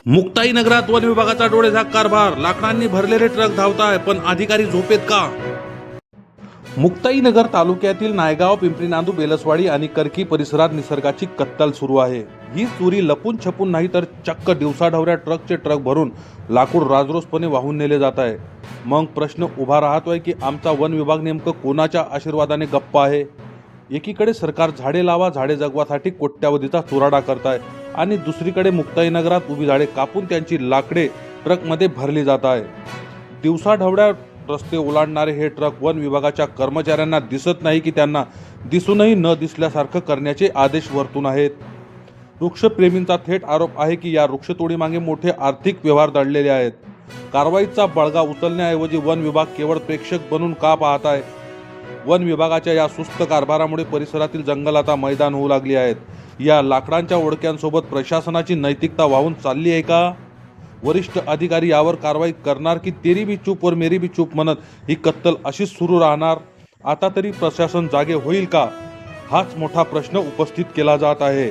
मुक्ताई नगरात वन विभागाचा डोळेझाक कारभार, लाकडांनी भरलेले ट्रक धावताय पण अधिकारी झोपेत का? मुक्ताई नगर तालुक्यातील नायगाव, पिंपरी नांदू, बेलसवाडी आणि करकी परिसरात निसर्गाची कत्तल सुरू आहे. ही चोरी लपून छपून नाही तर चक्क दिवसाढवऱ्या ट्रकचे ट्रक भरून लाकूड राजरोसपणे वाहून नेले जात आहे. मग प्रश्न उभा राहतोय की आमचा वन विभाग नेमकं कोणाच्या आशीर्वादाने गप्प आहे? एकीकडे सरकार झाडे लावा झाडे जगवासाठी कोट्यावधीचा चुराडा करताय आणि दुसरीकडे मुक्ताई नगरात उभी झाडे कापून त्यांची लाकडे ट्रकमध्ये भरली जात आहे. दिवसाढवळ्या रस्ते ओलांडणारे हे ट्रक वन विभागाच्या कर्मचाऱ्यांना दिसत नाही की त्यांना दिसूनही न दिसल्यासारखं करण्याचे आदेश वर्तून आहेत. वृक्षप्रेमींचा थेट आरोप आहे की या वृक्षतोडीमागे मोठे आर्थिक व्यवहार दडलेले आहेत. कारवाईचा बळगा उचलण्याऐवजी वन विभाग केवळ प्रेक्षक बनून का पाहत आहे? वन विभागाच्या या सुस्त कारभारामुळे परिसरातील जंगल आता मैदान होऊ लागली आहेत. या लाकडांच्या ओढक्यांसोबत प्रशासनाची नैतिकता वाहून चालली आहे का? वरिष्ठ अधिकारी यावर कारवाई करणार की तेरी भी चूप और मेरी भी चूप म्हणत ही कत्तल अशीच सुरू राहणार? आता तरी प्रशासन जागे होईल का? हाच मोठा प्रश्न उपस्थित केला जात आहे.